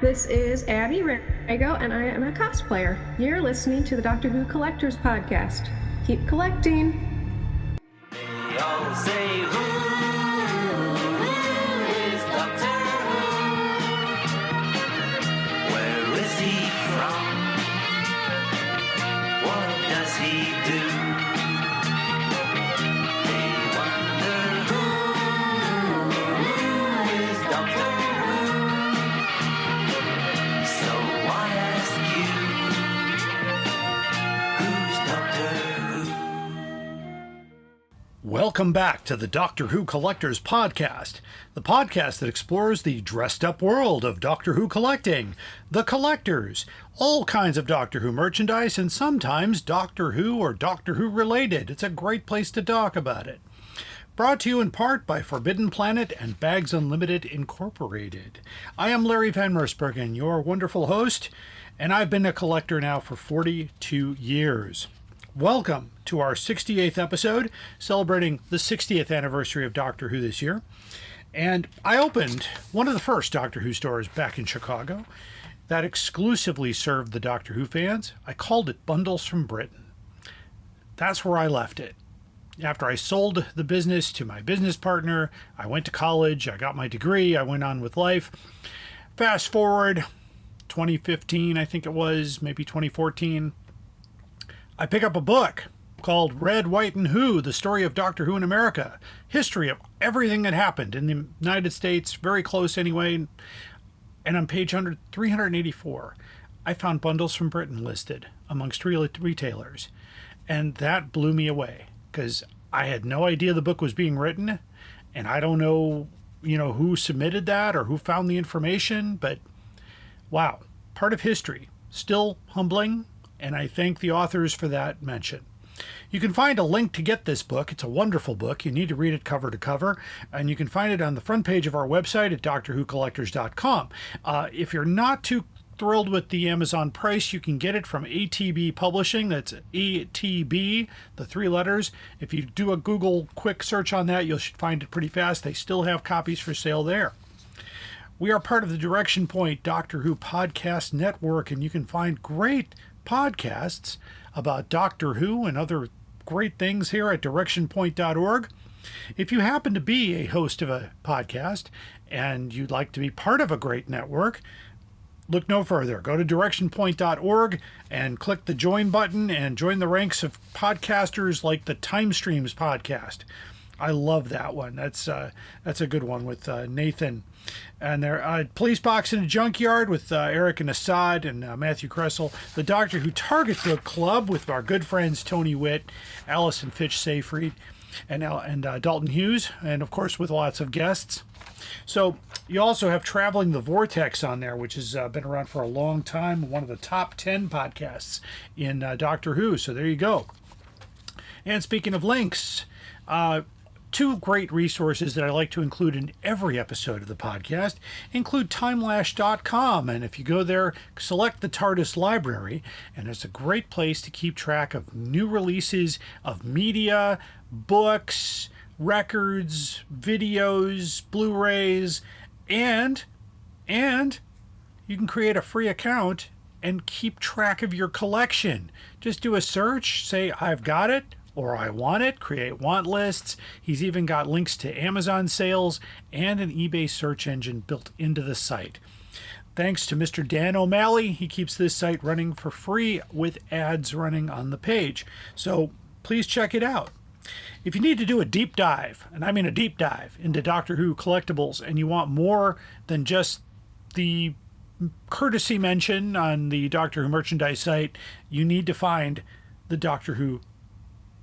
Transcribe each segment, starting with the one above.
This is Abbi Rago, and I am a cosplayer. You're listening to the Doctor Who Collectors Podcast. Keep collecting. They all say, who is Doctor Who? Where is he from? What does he do? They wonder who is Doctor Who? So I ask you, who's Doctor Who? Welcome back to the Doctor Who Collectors Podcast, the podcast that explores the dressed-up world of Doctor Who collecting, the collectors, all kinds of Doctor Who merchandise, and sometimes Doctor Who or Doctor Who related. It's a great place to talk about it. Brought to you in part by Forbidden Planet and Bags Unlimited Incorporated. I am Larry Van Mersbergen, your wonderful host, and I've been a collector now for 42 years. Welcome to our 68th episode, celebrating the 60th anniversary of Doctor Who this year. And I opened one of the first Doctor Who stores back in Chicago that exclusively served the Doctor Who fans. I called it Bundles from Britain. That's where I left it. After I sold the business to my business partner, I went to college, I got my degree, I went on with life. Fast forward, 2015, I think it was, maybe 2014. I pick up a book called Red, White, and Who, the story of Doctor Who in America. History of everything that happened in the United States, very close anyway. And on page 384, I found Bundles from Britain listed amongst retailers. And that blew me away because I had no idea the book was being written. And I don't know, who submitted that or who found the information. But wow, part of history. Still humbling. And I thank the authors for that mention. You can find a link to get this book. It's a wonderful book. You need to read it cover to cover. And you can find it on the front page of our website at drwhocollectors.com. If you're not too thrilled with the Amazon price, you can get it from ATB Publishing. That's ATB, the three letters. If you do a Google quick search on that, you should find it pretty fast. They still have copies for sale there. We are part of the Direction Point Doctor Who Podcast Network, and you can find great podcasts about Doctor Who and other great things here at directionpoint.org. If you happen to be a host of a podcast and you'd like to be part of a great network, look no further. Go to directionpoint.org and click the join button and join the ranks of podcasters like the Time Streams podcast. I love that one. That's a good one with Nathan. And there, Police Box in a Junkyard with Eric and Assad and Matthew Kressel. The Doctor Who Target Book Club with our good friends Tony Witt, Alison Fitch Seyfried, and Dalton Hughes, and of course with lots of guests. So you also have Traveling the Vortex on there, which has been around for a long time, one of the top 10 podcasts in Doctor Who. So there you go. And speaking of links, two great resources that I like to include in every episode of the podcast include timelash.com. And if you go there, select the TARDIS library, and it's a great place to keep track of new releases of media, books, records, videos, Blu-rays, and you can create a free account and keep track of your collection. Just do a search, say, I've got it, or I want it, create want lists. He's even got links to Amazon sales and an eBay search engine built into the site. Thanks to Mr. Dan O'Malley, he keeps this site running for free with ads running on the page. So please check it out. If you need to do a deep dive, and I mean a deep dive, into Doctor Who collectibles, and you want more than just the courtesy mention on the Doctor Who merchandise site, you need to find the Doctor Who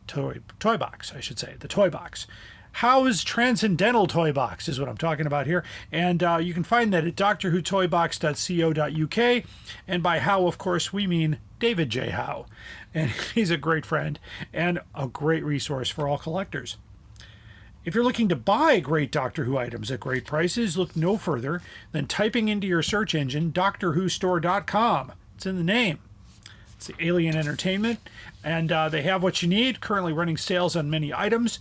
toy box, I should say, the toy box. Howe's Transcendental Toy Box is what I'm talking about here. And you can find that at drwhotoybox.co.uk. And by How, of course, we mean David J. Howe. And he's a great friend and a great resource for all collectors. If you're looking to buy great Doctor Who items at great prices, look no further than typing into your search engine DoctorWhoStore.com. It's in the name. It's the Alien Entertainment, and they have what you need, currently running sales on many items.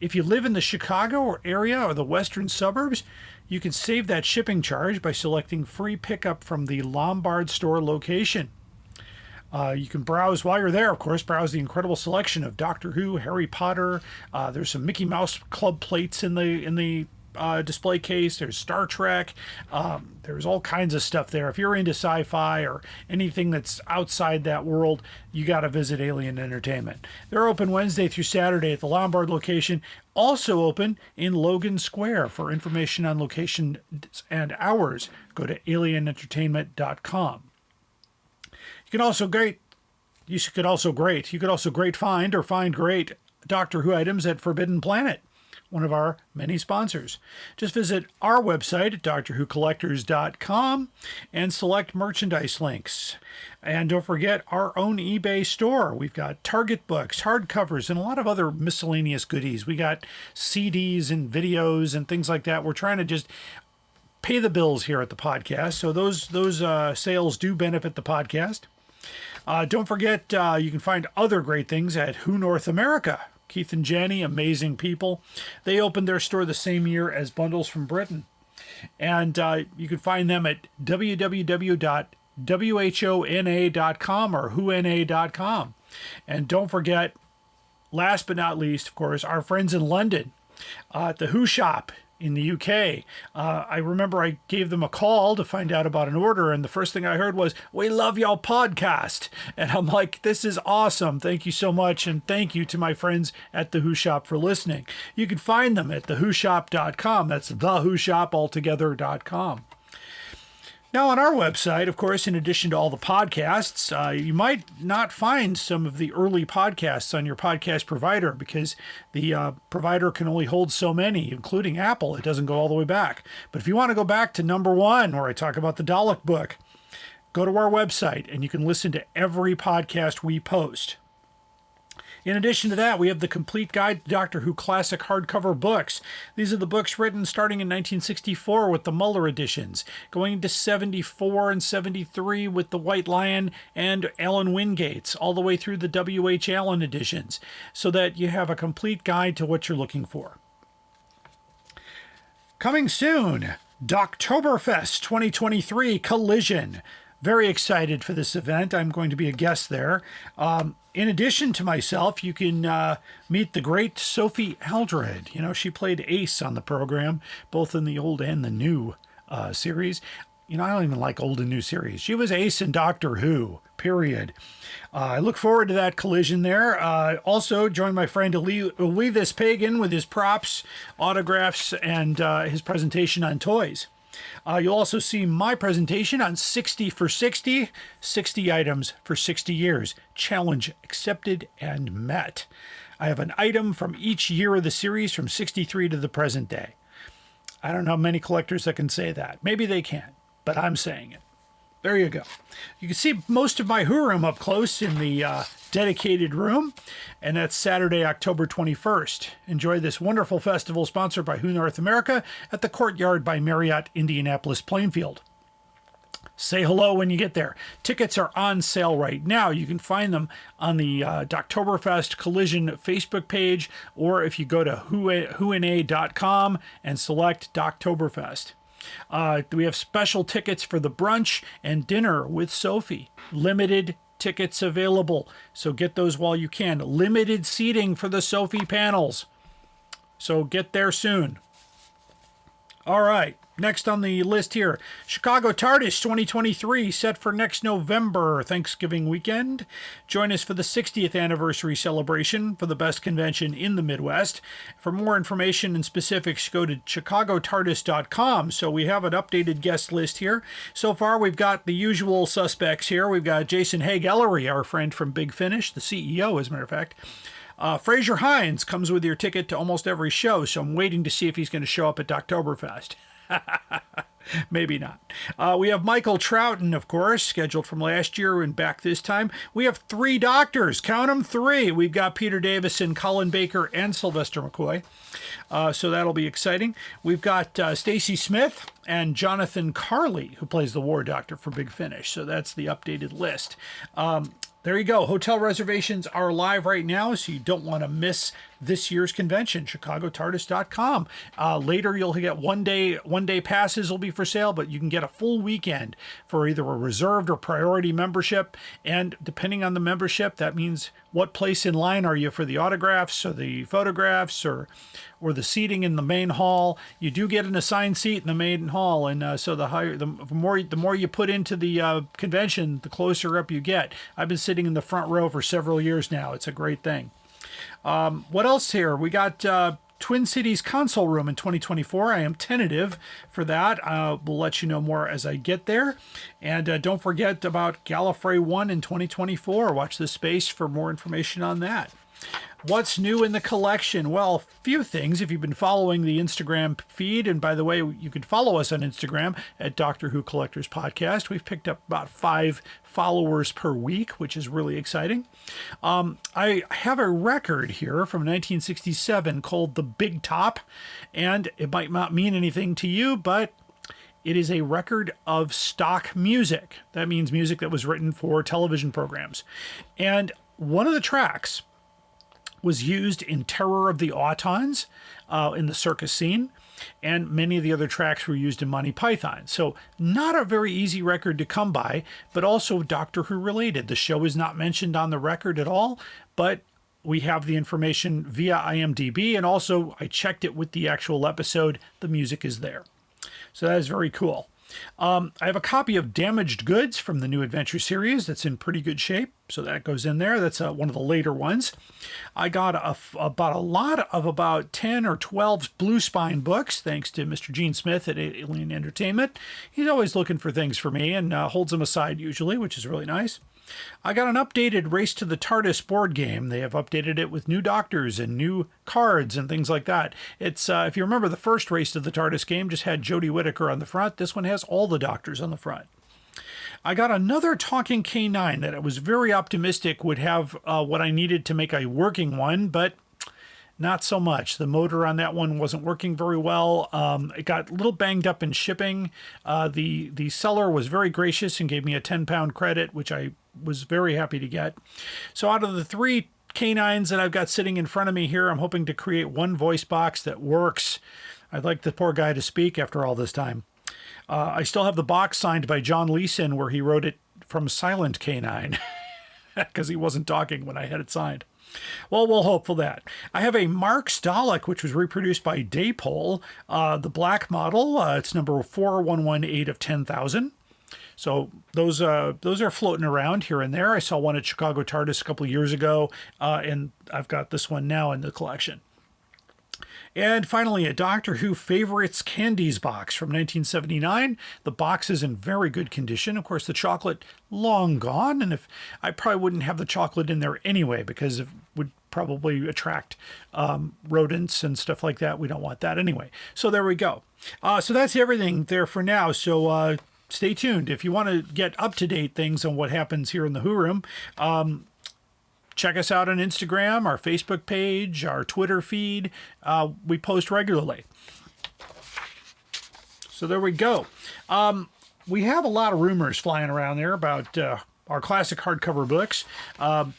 If you live in the Chicago or area or the western suburbs, you can save that shipping charge by selecting free pickup from the Lombard store location. You can browse while you're there, of course, browse the incredible selection of Doctor Who, Harry Potter. There's some Mickey Mouse Club plates in the display case. There's Star Trek. There's all kinds of stuff there. If you're into sci-fi or anything that's outside that world, you got to visit Alien Entertainment. They're open Wednesday through Saturday at the Lombard location. Also open in Logan Square. For information on location and hours, go to alienentertainment.com. You could also find great Doctor Who items at Forbidden Planet, one of our many sponsors. Just visit our website at drwhocollectors.com and select merchandise links. And don't forget our own eBay store. We've got Target books, hardcovers, and a lot of other miscellaneous goodies. We got CDs and videos and things like that. We're trying to just pay the bills here at the podcast. So those sales do benefit the podcast. Don't forget, you can find other great things at Who North America. Keith and Jenny, amazing people. They opened their store the same year as Bundles from Britain. And you can find them at www.whona.com or whona.com. And don't forget, last but not least, of course, our friends in London at the Who Shop in the UK. I remember I gave them a call to find out about an order, and the first thing I heard was, "We love your podcast." And I'm like, this is awesome. Thank you so much, and thank you to my friends at the Who Shop for listening. You can find them at thewhoshop.com. That's thewhoshopaltogether.com. Now, on our website, of course, in addition to all the podcasts, you might not find some of the early podcasts on your podcast provider because the provider can only hold so many, including Apple. It doesn't go all the way back. But if you want to go back to number 1, where I talk about the Dalek book, go to our website and you can listen to every podcast we post. In addition to that, we have the Complete Guide to Doctor Who Classic hardcover books. These are the books written starting in 1964 with the Muller editions, going into 74 and 73 with the White Lion and Alan Wingate's, all the way through the W.H. Allen editions, so that you have a complete guide to what you're looking for. Coming soon, Doctoberfest 2023 Collision. Very excited for this event. I'm going to be a guest there. In addition to myself, you can meet the great Sophie Aldred. You know, she played Ace on the program, both in the old and the new series. You know, I don't even like old and new series. She was Ace in Doctor Who, period. I look forward to that collision there. Also, join my friend This Pagan with his props, autographs, and his presentation on toys. You'll also see my presentation on 60 for 60, 60 items for 60 years. Challenge accepted and met. I have an item from each year of the series from 63 to the present day. I don't know many collectors that can say that. Maybe they can, but I'm saying it. There you go. You can see most of my Who room up close in the dedicated room, and that's Saturday, October 21st. Enjoy this wonderful festival sponsored by Who North America at the Courtyard by Marriott, Indianapolis, Plainfield. Say hello when you get there. Tickets are on sale right now. You can find them on the Doctoberfest Collision Facebook page, or if you go to whona.com and select Doctoberfest. We have special tickets for the brunch and dinner with Sophie. Limited tickets available, so get those while you can. Limited seating for the Sophie panels, so get there soon. All right, next on the list here, Chicago TARDIS 2023, set for next November, Thanksgiving weekend. Join us for the 60th anniversary celebration for the best convention in the Midwest. For more information and specifics, go to chicagotardis.com. So we have an updated guest list here. So far, we've got the usual suspects here. We've got Jason Haig-Ellery, our friend from Big Finish, the CEO, as a matter of fact. Fraser Hines comes with your ticket to almost every show, so I'm waiting to see if he's going to show up at Doctoberfest. Maybe not. We have Michael Troughton, of course, scheduled from last year and back this time. We have 3 doctors. Count them, 3. We've got Peter Davison, Colin Baker, and Sylvester McCoy. So that'll be exciting. We've got Stacy Smith and Jonathan Carley, who plays the War Doctor for Big Finish. So that's the updated list. There you go. Hotel reservations are live right now, so you don't want to miss this year's convention, chicagotardis.com. Later, you'll get one day passes will be for sale, but you can get a full weekend for either a reserved or priority membership. And depending on the membership, that means what place in line are you for the autographs or the photographs or the seating in the main hall. You do get an assigned seat in the main hall, and so the more you put into the convention, the closer up you get. I've been sitting in the front row for several years now. It's a great thing. What else here? We got Twin Cities Console Room in 2024. I am tentative for that. We'll let you know more as I get there. And don't forget about Gallifrey 1 in 2024. Watch this space for more information on that. What's new in the collection? Well, a few things. If you've been following the Instagram feed, and by the way, you can follow us on Instagram at Doctor Who Collectors Podcast. We've picked up about 5 followers per week, which is really exciting. I have a record here from 1967 called The Big Top, and it might not mean anything to you, but it is a record of stock music. That means music that was written for television programs. And one of the tracks was used in Terror of the Autons in the circus scene, and many of the other tracks were used in Monty Python. So not a very easy record to come by, but also Doctor Who related. The show is not mentioned on the record at all, but we have the information via IMDb, and also I checked it with the actual episode. The music is there. So that is very cool. I have a copy of Damaged Goods from the New Adventure series that's in pretty good shape, so that goes in there. That's one of the later ones. I got about 10 or 12 Blue Spine books, thanks to Mr. Gene Smith at Alien Entertainment. He's always looking for things for me and holds them aside usually, which is really nice. I got an updated Race to the TARDIS board game. They have updated it with new doctors and new cards and things like that. It's if you remember, the first Race to the TARDIS game just had Jodie Whittaker on the front. This one has all the doctors on the front. I got another talking K9 that I was very optimistic would have what I needed to make a working one, but not so much. The motor on that one wasn't working very well. It got a little banged up in shipping. The seller was very gracious and gave me a 10-pound credit, which I was very happy to get. So out of the 3 K9s that I've got sitting in front of me here, I'm hoping to create one voice box that works. I'd like the poor guy to speak after all this time. I still have the box signed by John Leeson where he wrote it from Silent K9 because he wasn't talking when I had it signed. Well, we'll hope for that. I have a Mark Dalek, which was reproduced by Daypole, the black model. It's number 4118 of 10,000. So those are floating around here and there. I saw one at Chicago TARDIS a couple of years ago, and I've got this one now in the collection. And finally, a Doctor Who Favorites Candies box from 1979. The box is in very good condition. Of course, the chocolate long gone, and if I probably wouldn't have the chocolate in there anyway because it would probably attract rodents and stuff like that. We don't want that anyway. So there we go. So that's everything there for now. So stay tuned. If you want to get up-to-date things on what happens here in the Who Room, check us out on Instagram, our Facebook page, our Twitter feed. We post regularly. So there we go. We have a lot of rumors flying around there about our classic hardcover books.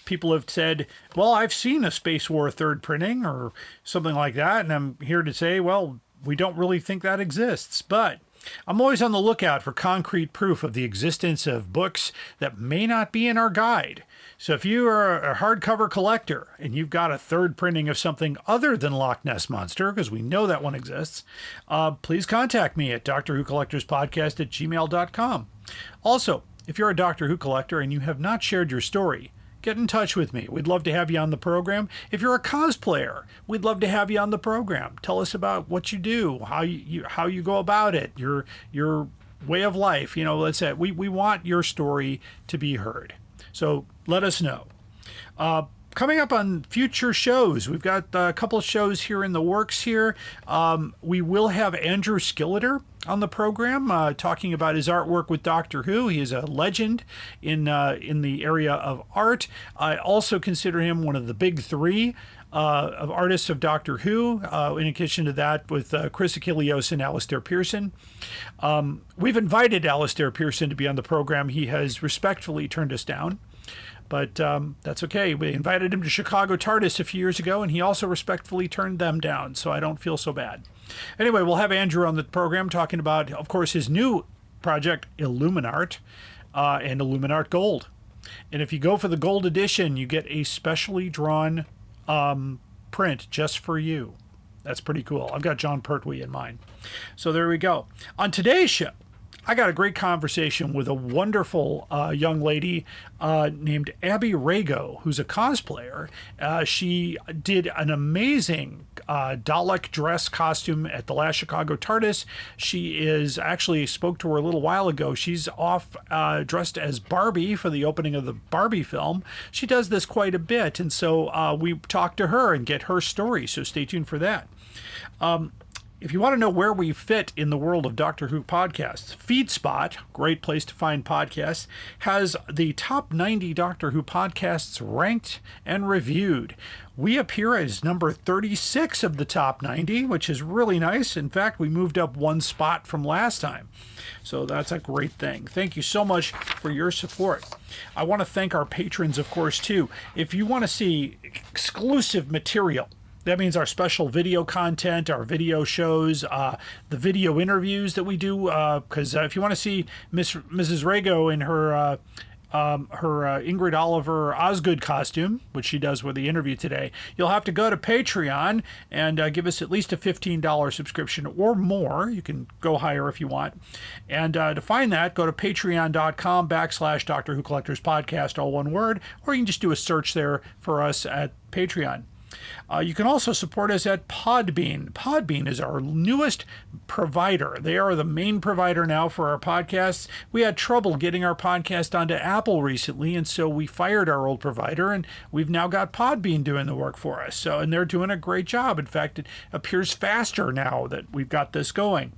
People have said, well, I've seen a Space War third printing or something like that. And I'm here to say, well, we don't really think that exists. But I'm always on the lookout for concrete proof of the existence of books that may not be in our guide. So if you are a hardcover collector and you've got a third printing of something other than Loch Ness Monster, because we know that one exists, please contact me at drwhocollectorspodcast@gmail.com. Also, if you're a Doctor Who collector and you have not shared your story, get in touch with me. We'd love to have you on the program. If you're a cosplayer, we'd love to have you on the program. Tell us about what you do, how you go about it, your way of life. You know, let's say we want your story to be heard. So let us know. Coming up on future shows, we've got a couple of shows here in the works here. We will have Andrew Skilleter on the program talking about his artwork with Doctor Who. He is a legend in the area of art. I also consider him one of the big 3 of artists of Doctor Who, in addition to that with Chris Achilleos and Alistair Pearson. We've invited Alistair Pearson to be on the program. He has respectfully turned us down. But that's okay. We invited him to Chicago TARDIS a few years ago, and he also respectfully turned them down, so I don't feel so bad. Anyway, we'll have Andrew on the program talking about, of course, his new project, Illuminart, and Illuminart Gold. And if you go for the gold edition, you get a specially drawn print just for you. That's pretty cool. I've got John Pertwee in mind. So there we go. On today's show, I got a great conversation with a wonderful young lady named Abbi Rago, who's a cosplayer. She did an amazing Dalek dress costume at the last Chicago TARDIS. She is actually, spoke to her a little while ago. She's off dressed as Barbie for the opening of the Barbie film. She does this quite a bit, and so we talked to her and get her story, so stay tuned for that. If you want to know where we fit in the world of Doctor Who podcasts, FeedSpot, great place to find podcasts, has the top 90 Doctor Who podcasts ranked and reviewed. We appear as number 36 of the top 90, which is really nice. In fact, we moved up one spot from last time. So that's a great thing. Thank you so much for your support. I want to thank our patrons, of course, too. If you want to see exclusive material, that means our special video content, our video shows, the video interviews that we do. Because if you want to see Mrs. Rago in her Ingrid Oliver Osgood costume, which she does with the interview today, you'll have to go to Patreon and give us at least a $15 subscription or more. You can go higher if you want. And to find that, go to patreon.com/Doctor Who Collectors Podcast, all one word, or you can just do a search there for us at Patreon. You can also support us at Podbean. Podbean is our newest provider. They are the main provider now for our podcasts. We had trouble getting our podcast onto Apple recently, and so we fired our old provider, and we've now got Podbean doing the work for us. And they're doing a great job. In fact, it appears faster now that we've got this going.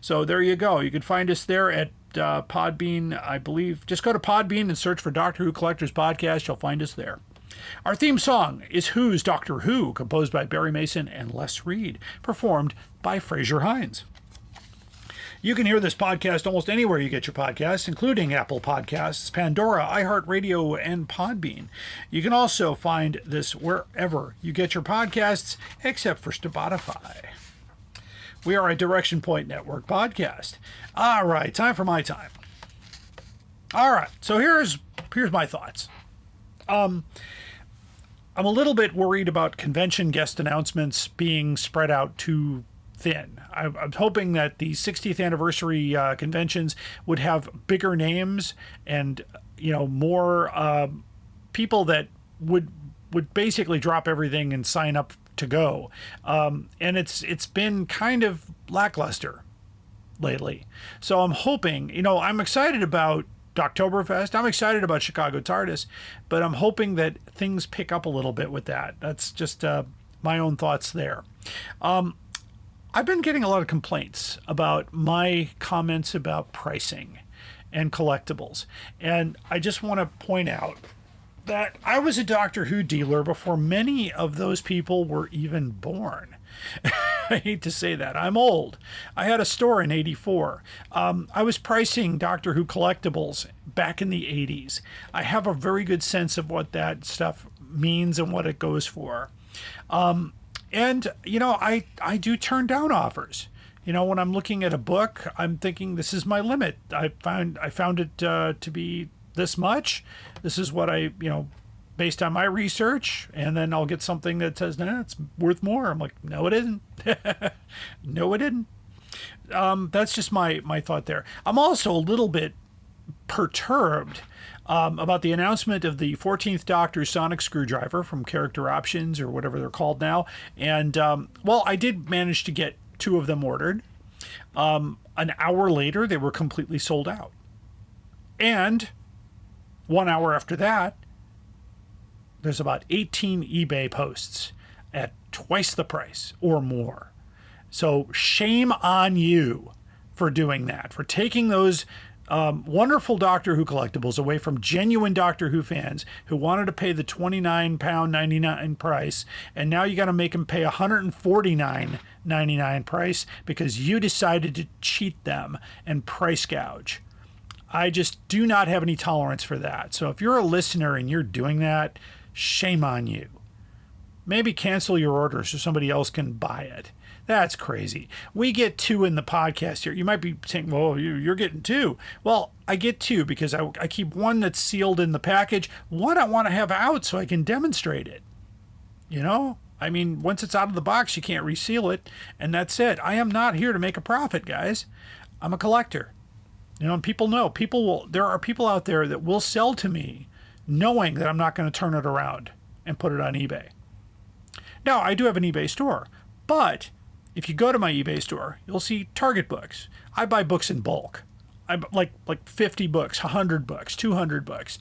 So there you go. You can find us there at Podbean, I believe. Just go to Podbean and search for Doctor Who Collectors Podcast. You'll find us there. Our theme song is Who's Doctor Who, composed by Barry Mason and Les Reed, performed by Fraser Hines. You can hear this podcast almost anywhere you get your podcasts, including Apple Podcasts, Pandora, iHeartRadio, and Podbean. You can also find this wherever you get your podcasts, except for Spotify. We are a Direction Point Network podcast. All right, time for my time. All right, so here's my thoughts. I'm a little bit worried about convention guest announcements being spread out too thin. I'm hoping that the 60th anniversary conventions would have bigger names and, more people that would basically drop everything and sign up to go. And it's been kind of lackluster lately. So I'm hoping, I'm excited about Oktoberfest. I'm excited about Chicago TARDIS, but I'm hoping that things pick up a little bit with that. That's just my own thoughts there. I've been getting a lot of complaints about my comments about pricing and collectibles. And I just want to point out that I was a Doctor Who dealer before many of those people were even born. I hate to say that. I'm old. I had a store in 84. I was pricing Doctor Who collectibles back in the 80s. I have a very good sense of what that stuff means and what it goes for. And, I do turn down offers. When I'm looking at a book, I'm thinking this is my limit. I found it to be this much. This is what based on my research, and then I'll get something that says, nah, it's worth more. I'm like, no, it isn't. No, it didn't. That's just my thought there. I'm also a little bit perturbed about the announcement of the 14th Doctor's sonic screwdriver from Character Options, or whatever they're called now. And, I did manage to get 2 of them ordered. An hour later, they were completely sold out. And 1 hour after that, there's about 18 eBay posts at twice the price or more. So shame on you for doing that, for taking those wonderful Doctor Who collectibles away from genuine Doctor Who fans who wanted to pay the £29.99 price, and now you got to make them pay $149.99 price because you decided to cheat them and price gouge. I just do not have any tolerance for that. So if you're a listener and you're doing that, shame on you. Maybe cancel your order so somebody else can buy it. That's crazy. We get 2 in the podcast here. You might be saying, well, you're getting 2. Well, I get 2 because I keep one that's sealed in the package. One I want to have out so I can demonstrate it. You know? I mean, once it's out of the box, you can't reseal it. And that's it. I am not here to make a profit, guys. I'm a collector. You know, and people know. There are people out there that will sell to me knowing that I'm not going to turn it around and put it on eBay. Now, I do have an eBay store, but if you go to my eBay store, you'll see Target books. I buy books in bulk. I like 50 books, 100 books, 200 books.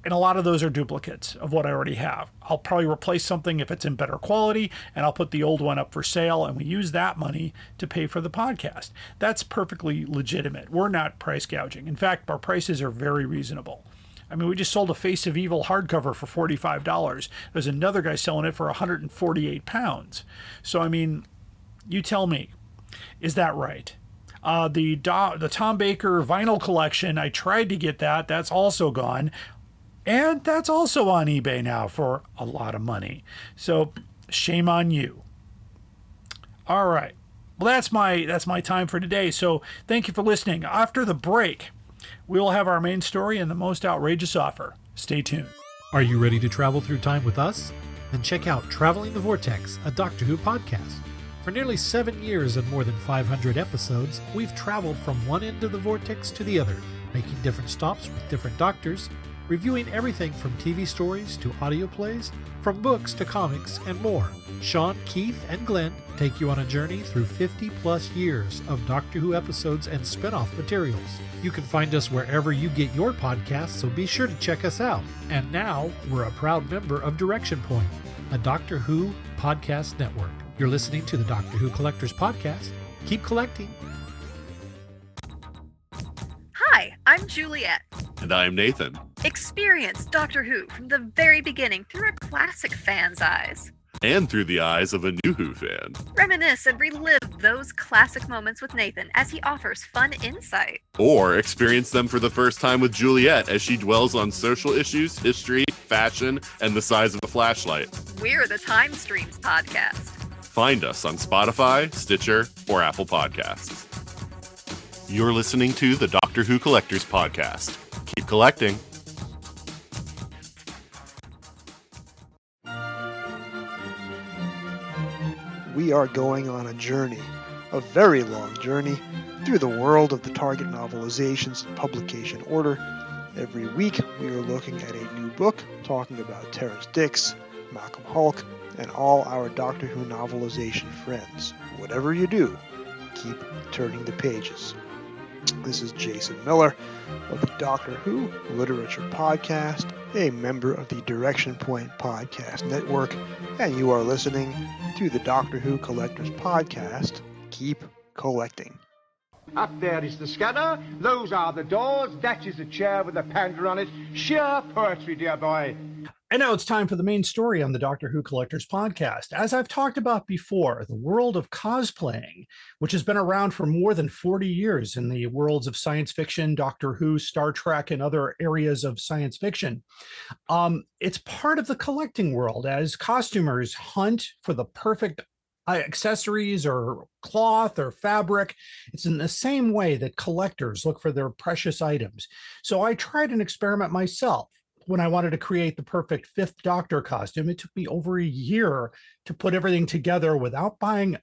And a lot of those are duplicates of what I already have. I'll probably replace something if it's in better quality, and I'll put the old one up for sale, and we use that money to pay for the podcast. That's perfectly legitimate. We're not price gouging. In fact, our prices are very reasonable. I mean, we just sold a Face of Evil hardcover for $45. There's another guy selling it for 148 pounds. So, I mean, you tell me, is that right? The Tom Baker vinyl collection, I tried to get that. That's also gone. And that's also on eBay now for a lot of money. So, shame on you. All right. Well, that's my time for today. So, thank you for listening. After the break, we will have our main story and the most outrageous offer. Stay tuned. Are you ready to travel through time with us? Then check out Traveling the Vortex, a Doctor Who podcast. For nearly 7 years and more than 500 episodes, we've traveled from one end of the vortex to the other, making different stops with different doctors, reviewing everything from TV stories to audio plays, from books to comics, and more. Sean, Keith, and Glenn take you on a journey through 50-plus years of Doctor Who episodes and spin-off materials. You can find us wherever you get your podcasts, so be sure to check us out. And now, we're a proud member of Direction Point, a Doctor Who podcast network. You're listening to the Doctor Who Collectors Podcast. Keep collecting. Hi, I'm Juliet. And I'm Nathan. Experience Doctor Who from the very beginning through a classic fan's eyes. And through the eyes of a new Who fan. Reminisce and relive those classic moments with Nathan as he offers fun insight. Or experience them for the first time with Juliet as she dwells on social issues, history, fashion, and the size of a flashlight. We're the Time Streams podcast. Find us on Spotify, Stitcher, or Apple Podcasts. You're listening to the Doctor Who Collectors Podcast. Keep collecting. We are going on a journey, a very long journey, through the world of the Target novelizations in publication order. Every week, we are looking at a new book, talking about Terrence Dicks, Malcolm Hulke, and all our Doctor Who novelization friends. Whatever you do, keep turning the pages. This is Jason Miller of the Doctor Who Literature Podcast, a member of the Direction Point Podcast Network, and you are listening to the Doctor Who Collectors Podcast. Keep collecting. Up there is the scanner, those are the doors, that is a chair with a panda on it. Sheer poetry, dear boy. And now it's time for the main story on the Doctor Who Collectors Podcast. As I've talked about before, the world of cosplaying, which has been around for more than 40 years in the worlds of science fiction, Doctor Who, Star Trek, and other areas of science fiction. It's part of the collecting world as costumers hunt for the perfect accessories or cloth or fabric. It's in the same way that collectors look for their precious items. So I tried an experiment myself. When I wanted to create the perfect Fifth Doctor costume, it took me over a year to put everything together without buying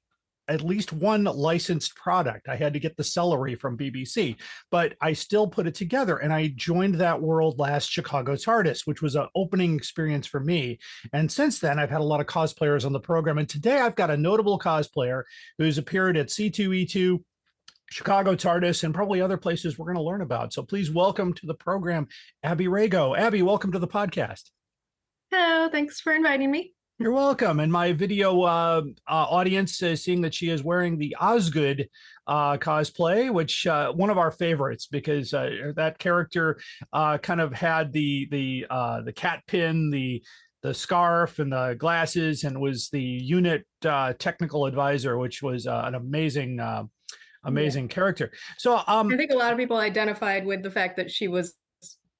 at least one licensed product. I had to get the celery from BBC, but I still put it together, and I joined that world last Chicago TARDIS, which was an opening experience for me. And since then, I've had a lot of cosplayers on the program, and today I've got a notable cosplayer who's appeared at C2E2, Chicago TARDIS, and probably other places we're going to learn about. So please welcome to the program, Abbi Rago. Abbi, welcome to the podcast. Hello, thanks for inviting me. You're welcome. And my video audience is seeing that she is wearing the Osgood cosplay, which one of our favorites, because that character kind of had the cat pin, the scarf, and the glasses, and was the unit technical advisor, which was an amazing amazing character. So I think a lot of people identified with the fact that she was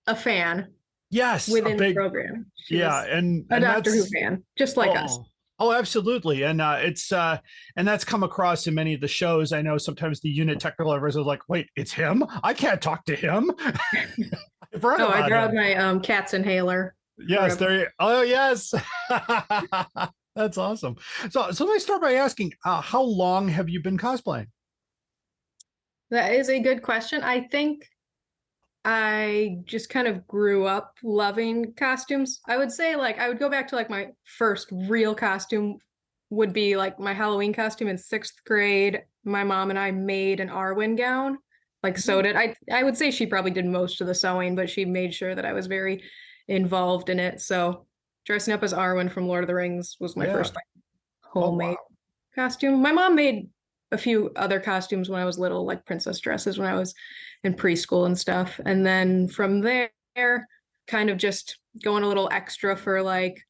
a fan yes, within a big, the program. She yeah, was and a Doctor Who that's fan, just like us. Oh, absolutely. And it's and that's come across in many of the shows. I know sometimes the unit technical advisors are like, wait, it's him? I can't talk to him. I've heard I about borrowed him. my cat's inhaler. Yes, there you, oh yes. That's awesome. So let me start by asking, how long have you been cosplaying? That is a good question. I think I just kind of grew up loving costumes. I would say like I would go back to like my first real costume would be like my Halloween costume in 6th grade. My mom and I made an Arwen gown, like sewed it. I would say she probably did most of the sewing, but she made sure that I was very involved in it. So dressing up as Arwen from Lord of the Rings was my first like homemade costume. My mom made a few other costumes when I was little, like princess dresses when I was in preschool and stuff. And then from there, kind of just going a little extra for like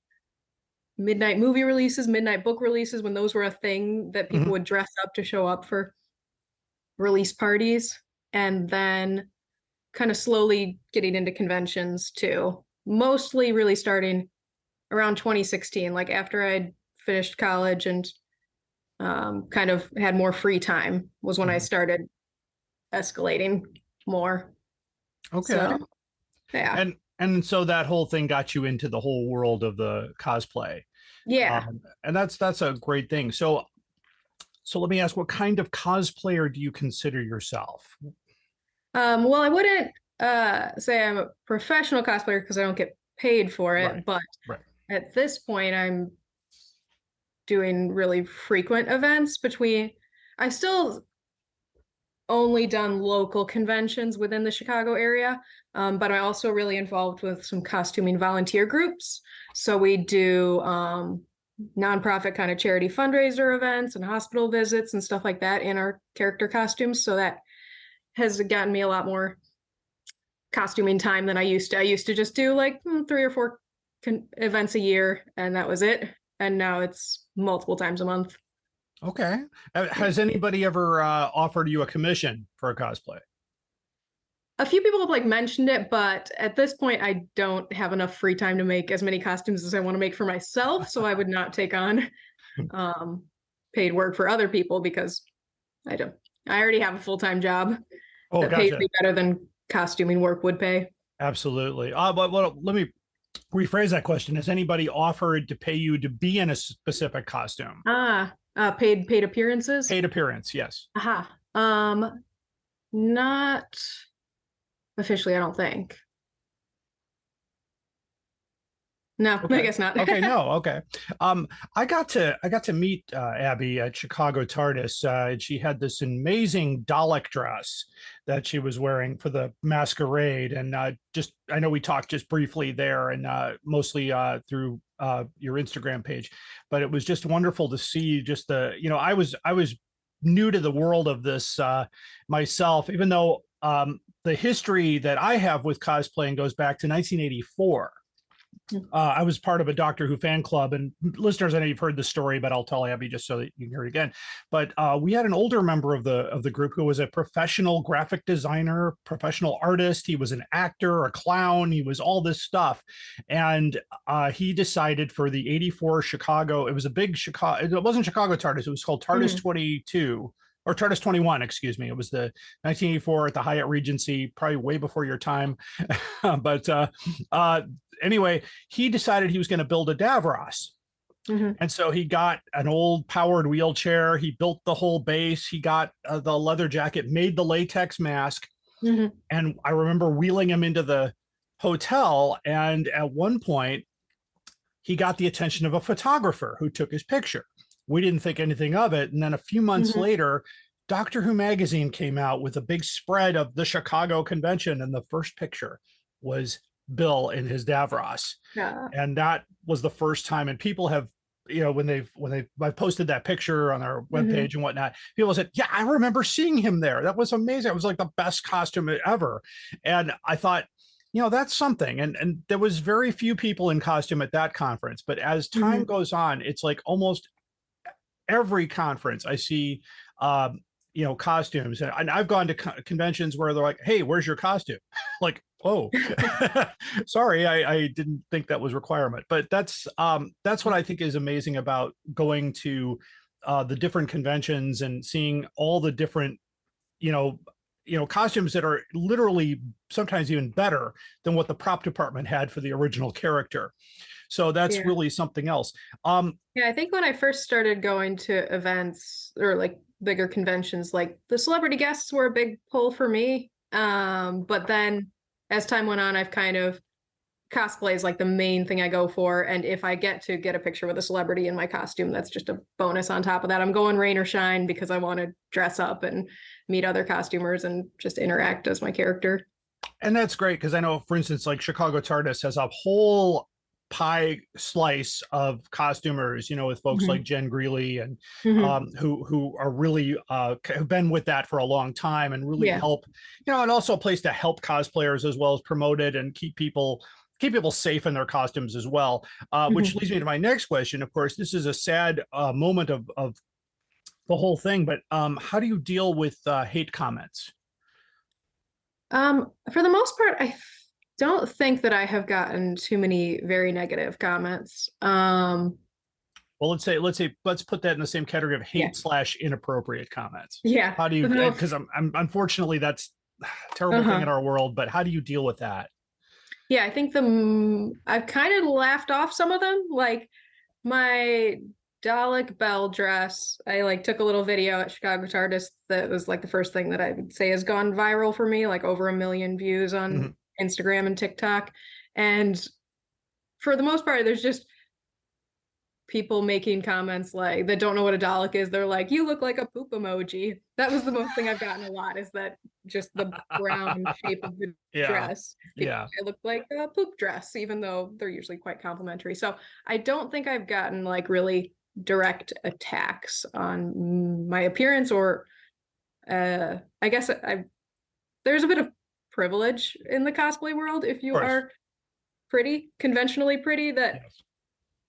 midnight movie releases, midnight book releases, when those were a thing that people would dress up to show up for release parties. And then kind of slowly getting into conventions too. Mostly really starting around 2016, like after I'd finished college and kind of had more free time was when I started escalating more. Okay. So, yeah. And so that whole thing got you into the whole world of the cosplay. Yeah. And that's a great thing. So let me ask, what kind of cosplayer do you consider yourself? Well, I wouldn't say I'm a professional cosplayer because I don't get paid for it, but at this point I'm doing really frequent events between I still only done local conventions within the Chicago area, but I'm also really involved with some costuming volunteer groups. So we do nonprofit kind of charity fundraiser events and hospital visits and stuff like that in our character costumes. So that has gotten me a lot more costuming time than I used to. I used to just do like 3 or 4 events a year, and that was it. And now it's multiple times a month. Okay. Has anybody ever offered you a commission for a cosplay? A few people have like mentioned it, but at this point, I don't have enough free time to make as many costumes as I want to make for myself. So I would not take on paid work for other people because I already have a full-time job that pays me better than costuming work would pay. Absolutely. But let me rephrase that question. Has anybody offered to pay you to be in a specific costume? Paid appearances? Paid appearance, yes. Not officially, I don't think. No, okay. I guess not. Okay, no, okay. I got to meet Abbi at Chicago TARDIS, and she had this amazing Dalek dress that she was wearing for the masquerade, and I know we talked just briefly there, and mostly through your Instagram page, but it was just wonderful to see just the I was new to the world of this myself, even though the history that I have with cosplaying goes back to 1984. I was part of a Doctor Who fan club, and listeners, I know you've heard the story, but I'll tell Abbi just so that you can hear it again. But we had an older member of the group who was a professional graphic designer, professional artist. He was an actor, a clown. He was all this stuff, and he decided for the '84 Chicago. It was a big Chicago. It wasn't Chicago TARDIS. It was called TARDIS 22. Or TARDIS 21, excuse me. It was the 1984 at the Hyatt Regency, probably way before your time. But anyway, he decided he was going to build a Davros. And so he got an old powered wheelchair. He built the whole base. He got the leather jacket, made the latex mask. And I remember wheeling him into the hotel. And at one point, he got the attention of a photographer who took his picture. We didn't think anything of it. And then a few months later, Doctor Who magazine came out with a big spread of the Chicago convention. And the first picture was Bill in his Davros. And that was the first time. And people have, when I posted that picture on our webpage and whatnot, people said, yeah, I remember seeing him there. That was amazing. It was like the best costume ever. And I thought, that's something. And there was very few people in costume at that conference. But as time goes on, it's like almost every conference I see costumes, and I've gone to conventions where they're like, hey, where's your costume? Like, oh, sorry, I didn't think that was a requirement. But that's what I think is amazing about going to the different conventions and seeing all the different costumes that are literally sometimes even better than what the prop department had for the original character. So that's Yeah. really something else. Yeah, I think when I first started going to events or like bigger conventions, like the celebrity guests were a big pull for me. But then as time went on, I've kind of cosplay is like the main thing I go for. And if I get to get a picture with a celebrity in my costume, that's just a bonus on top of that. I'm going rain or shine because I want to dress up and meet other costumers and just interact as my character. And that's great because I know, for instance, like Chicago TARDIS has a whole pie slice of costumers, with folks Mhm. like Jen Greeley and Mhm. who are really have been with that for a long time and really Yeah. help, and also a place to help cosplayers as well as promote it and keep people safe in their costumes as well. Which Mhm. leads me to my next question. Of course, this is a sad moment of the whole thing, but how do you deal with hate comments? For the most part, I don't think that I have gotten too many very negative comments. Well, let's put that in the same category of Yeah. hate/inappropriate comments. Yeah. How do you, For the- because I'm unfortunately that's a terrible thing in our world, but how do you deal with that? Yeah, I think I've kind of laughed off some of them. Like my Dalek Bell dress, I like took a little video at Chicago TARDIS that was like the first thing that I would say has gone viral for me, like over 1 million views on Mhm. Instagram and TikTok. And for the most part, there's just people making comments like that don't know what a Dalek is. They're like, "You look like a poop emoji." That was the most thing I've gotten a lot, is that just the brown shape of the Yeah. dress. People Yeah. say I look like a poop dress, even though they're usually quite complimentary. So I don't think I've gotten like really direct attacks on my appearance, or I guess there's a bit of privilege in the cosplay world if you Of course. are pretty, conventionally pretty, that Yes.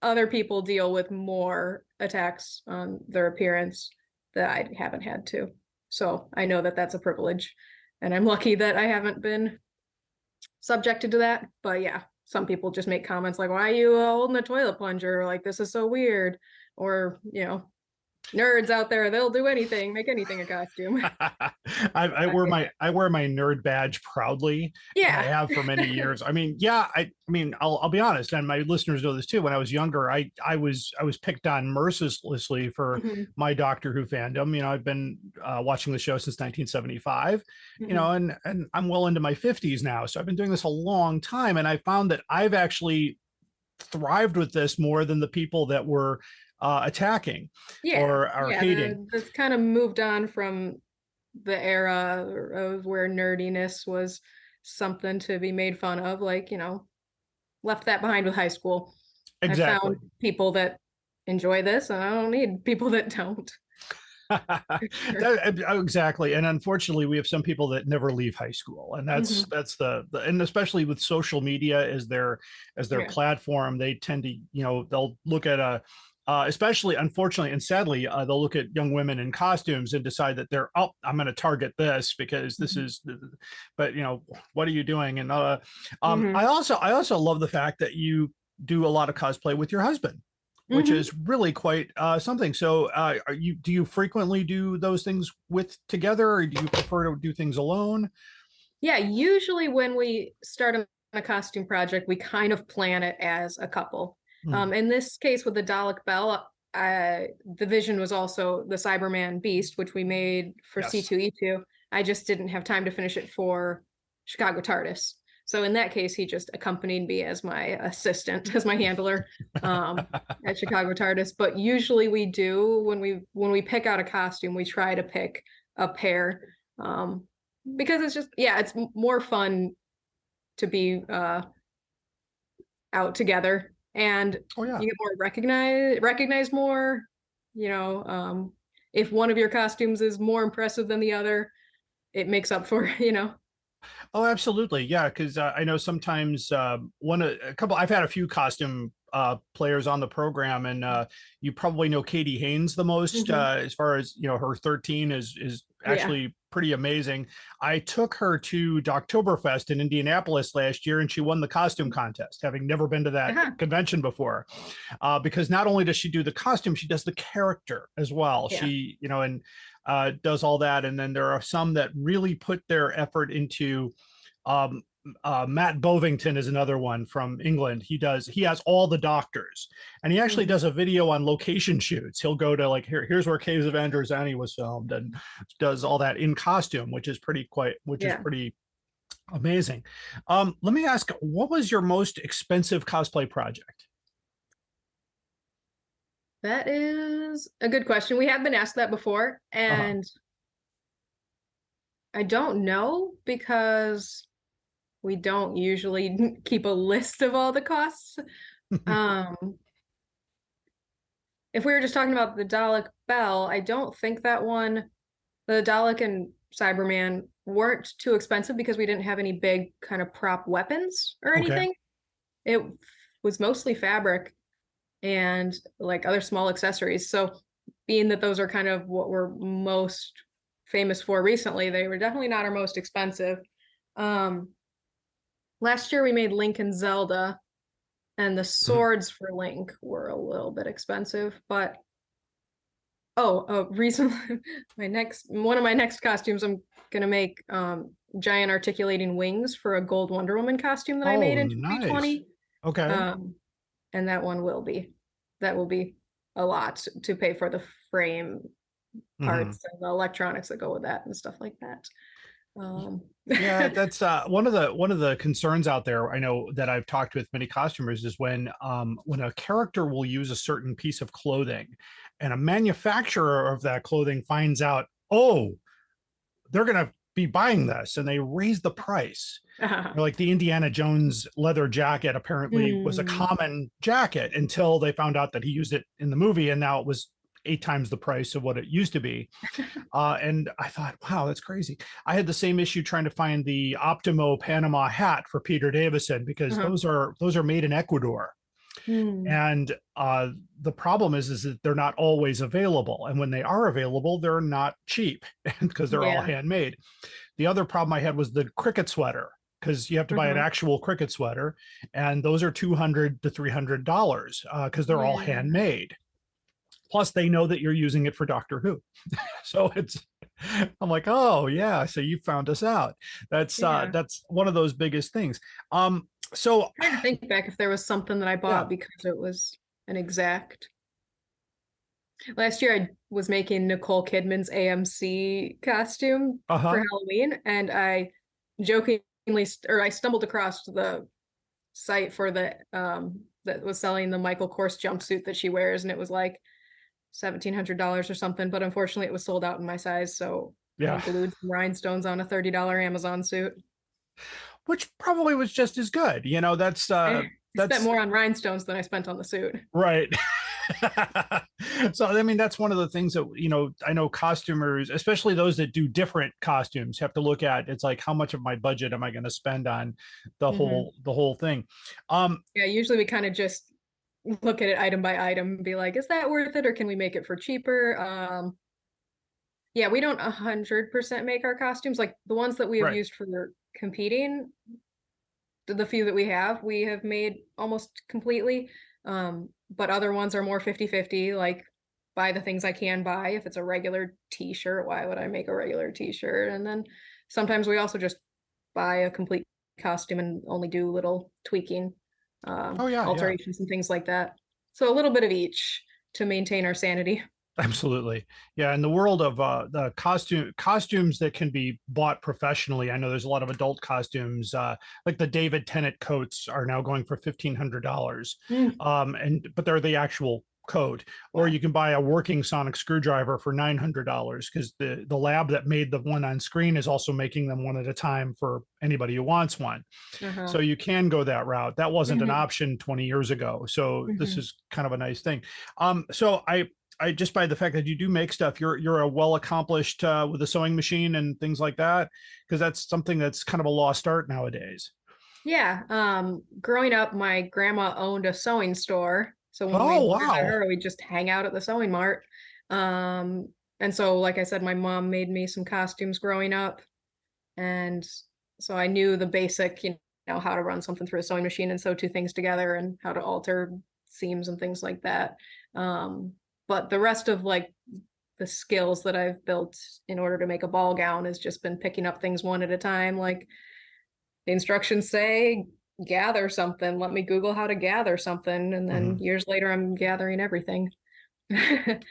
other people deal with more attacks on their appearance that I haven't had to. So I know that that's a privilege, and I'm lucky that I haven't been subjected to that. But yeah, some people just make comments like, "Why are you holding a toilet plunger?" Or like, "This is so weird." Or, nerds out there, they'll do anything, make anything a costume. I wear my nerd badge proudly, and I Yeah. have for many years. I mean, yeah, I'll be honest, and my listeners know this too. When I was younger, I was picked on mercilessly for Mhm. my Doctor Who fandom. I've been watching the show since 1975. Mhm. And I'm well into my 50s now, so I've been doing this a long time, and I found that I've actually thrived with this more than the people that were attacking Yeah. or are Yeah. hating. That's kind of moved on from the era of where nerdiness was something to be made fun of, like, left that behind with high school. I Exactly. found people that enjoy this, and I don't need people that don't. Sure. Exactly, and unfortunately we have some people that never leave high school, and that's Mhm. the and especially with social media as their Yeah. platform, they tend to, they'll look at a especially, unfortunately and sadly, they'll look at young women in costumes and decide that I'm going to target this because this Mhm. is but what are you doing? And Mhm. I also love the fact that you do a lot of cosplay with your husband, which Mhm. is really quite something. So, do you frequently do those things together, or do you prefer to do things alone? Yeah, usually when we start on a costume project, we kind of plan it as a couple. Hmm. In this case with the Dalek Bell, the vision was also the Cyberman Beast, which we made for Yes. C2E2. I just didn't have time to finish it for Chicago TARDIS. So in that case, he just accompanied me as my assistant, as my handler, at Chicago TARDIS. But usually we do, when we pick out a costume, we try to pick a pair. Because it's just, yeah, it's more fun to be out together, and Oh yeah. you get more recognized more, you know um if one of your costumes is more impressive than the other, it makes up for Oh, absolutely. Yeah, because I know sometimes I've had a few costume players on the program, and you probably know Katie Haynes the most, Mhm. as far as her 13 is actually pretty amazing. I took her to Doctoberfest in Indianapolis last year, and she won the costume contest, having never been to that convention before. Because not only does she do the costume, she does the character as well. Yeah. She, and does all that. And then there are some that really put their effort into. Matt Bovington is another one from England. He has all the doctors, and he actually does a video on location shoots. He'll go to like, here's where Caves of Androzani was filmed, and does all that in costume, which is pretty amazing. Let me ask, what was your most expensive cosplay project? That is a good question. We have been asked that before, and I don't know because we don't usually keep a list of all the costs. If we were just talking about the Dalek Bell, I don't think that one, the Dalek and Cyberman weren't too expensive because we didn't have any big kind of prop weapons or anything. It was mostly fabric and like other small accessories. So being that those are kind of what we're most famous for recently, they were definitely not our most expensive. Last year we made Link and Zelda, and the swords for Link were a little bit expensive, but recently one of my next costumes, I'm gonna make giant articulating wings for a gold Wonder Woman costume that I made in 2020. Nice. Okay. And that will be a lot to pay for the frame parts and the electronics that go with that and stuff like that. Yeah, that's one of the concerns out there. I know that I've talked with many costumers is when a character will use a certain piece of clothing, and a manufacturer of that clothing finds out, oh, they're gonna be buying this, and they raise the price. Like the Indiana Jones leather jacket apparently was a common jacket until they found out that he used it in the movie, and now it was 8 times the price of what it used to be. And I thought, wow, that's crazy. I had the same issue trying to find the Optimo Panama hat for Peter Davison because those are made in Ecuador. And the problem is that they're not always available. And when they are available, they're not cheap because they're all handmade. The other problem I had was the cricket sweater, because you have to buy an actual cricket sweater. And those are $200 to $300 because they're all handmade. Plus, they know that you're using it for Doctor Who. So I'm like, oh yeah, so you found us out. That's one of those biggest things. So I'm trying to think back if there was something that I bought because it was an exact. Last year I was making Nicole Kidman's AMC costume for Halloween, and I I stumbled across the site for the that was selling the Michael Kors jumpsuit that she wears, and it was like $1,700 or something, but unfortunately it was sold out in my size, so I glued some rhinestones on a $30 Amazon suit, which probably was just as good. That's I spent more on rhinestones than I spent on the suit. Right. So I mean, that's one of the things that I know costumers, especially those that do different costumes, have to look at. It's like, how much of my budget am I going to spend on the whole thing? Usually we kind of just look at it item by item and be like, is that worth it, or can we make it for cheaper? We don't 100% make our costumes. Like the ones that we have used for competing, the few that we have made almost completely. But other ones are more 50-50, like buy the things I can buy. If it's a regular t-shirt, why would I make a regular t-shirt? And then sometimes we also just buy a complete costume and only do little tweaking, alterations and things like that. So a little bit of each to maintain our sanity. Absolutely. Yeah. In the world of the costumes that can be bought professionally, I know there's a lot of adult costumes, like the David Tennant coats are now going for $1,500. But they're the actual coat, or you can buy a working sonic screwdriver for $900 because the lab that made the one on screen is also making them one at a time for anybody who wants one. So you can go that route. That wasn't an option 20 years ago. So this is kind of a nice thing. So I just, by the fact that you do make stuff, you're a well accomplished with a sewing machine and things like that, because that's something that's kind of a lost art nowadays. Growing up, my grandma owned a sewing store, so when we visit her, we just hang out at the sewing mart. and so, like I said, my mom made me some costumes growing up. And so I knew the basic, how to run something through a sewing machine and sew two things together and how to alter seams and things like that. But the rest of like the skills that I've built in order to make a ball gown has just been picking up things one at a time. Like the instructions say, gather something. Let me Google how to gather something. And then years later, I'm gathering everything.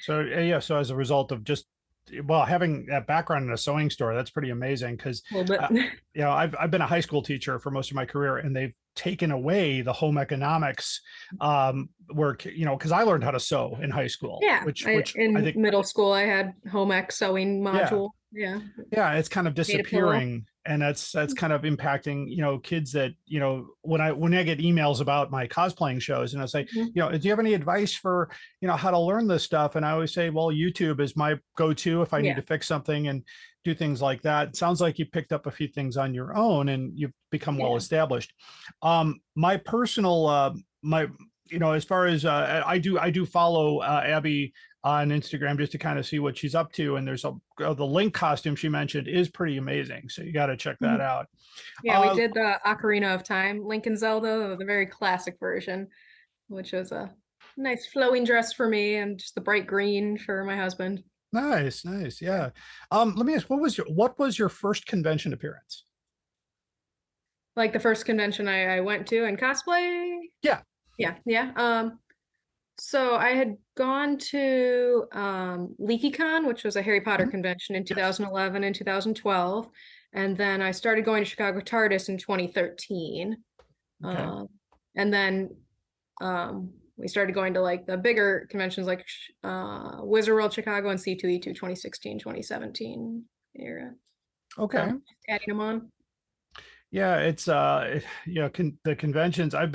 So yeah, so as a result of just having that background in a sewing store, that's pretty amazing because A little bit. I've been a high school teacher for most of my career, and they've taken away the home economics where because I learned how to sew in high school. Yeah, which in I think middle school I had home ec sewing module. Yeah. it's kind of disappearing, and that's kind of impacting kids that when I get emails about my cosplaying shows, and I say do you have any advice for how to learn this stuff, and I always say, well, YouTube is my go-to if I need to fix something and do things like that. It sounds like you picked up a few things on your own and you've become well established. My personal as far as I do follow Abby on Instagram just to kind of see what she's up to, and there's the Link costume she mentioned is pretty amazing, so you got to check that out. Yeah, we did the Ocarina of Time, Link and Zelda, the very classic version, which was a nice flowing dress for me and just the bright green for my husband. Nice. Yeah. Let me ask, what was your first convention appearance? Like the first convention I went to in cosplay? Yeah. Yeah. So I had gone to LeakyCon, which was a Harry Potter convention in 2011 and 2012. And then I started going to Chicago TARDIS in 2013. Okay. And then we started going to like the bigger conventions like Wizard World Chicago and C2E2 2016, 2017 era. Okay. So, adding them on. Yeah, it's the conventions. I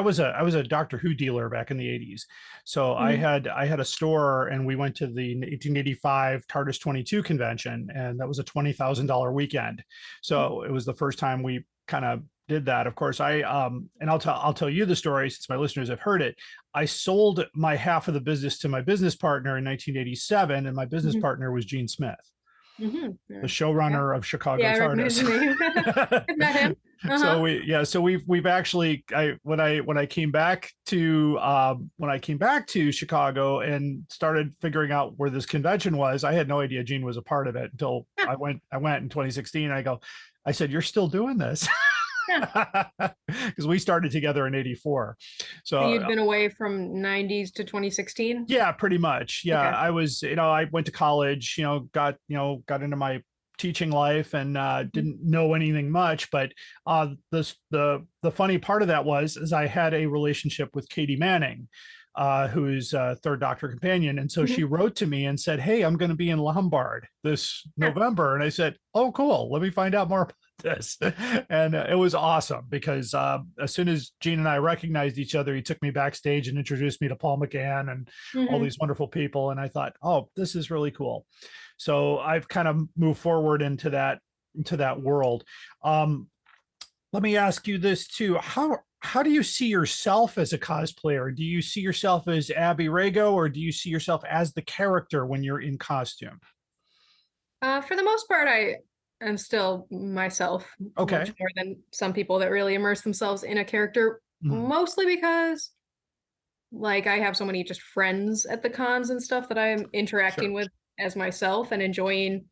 was a Doctor Who dealer back in the 80s. So I had a store, and we went to the 1885 TARDIS 22 convention, and that was a $20,000 weekend. So it was the first time we kind of did that. Of course, and I'll tell you the story since my listeners have heard it. I sold my half of the business to my business partner in 1987, and my business partner was Gene Smith. The showrunner of Chicago TARDIS. I've met him. So we've actually when I came back to Chicago and started figuring out where this convention was, I had no idea Gene was a part of it until I went in 2016. I said, "You're still doing this?" Because we started together in 84. So you'd been away from 90s to 2016? Yeah, pretty much. Yeah. Okay. I was, I went to college, got into my teaching life, and didn't know anything much. But the funny part of that is I had a relationship with Katie Manning, who's Third Doctor companion. And so she wrote to me and said, "Hey, I'm going to be in Lombard this November." And I said, "Oh, cool. Let me find out more about this." And it was awesome because as soon as Gene and I recognized each other, he took me backstage and introduced me to Paul McGann and all these wonderful people. And I thought, oh, this is really cool. So I've kind of moved forward into that world. Let me ask you this too. How do you see yourself as a cosplayer? Do you see yourself as Abbi Rago, or do you see yourself as the character when you're in costume? For the most part, I am still myself. Okay. Much more than some people that really immerse themselves in a character, mostly because like I have so many just friends at the cons and stuff that I am interacting with as myself and enjoying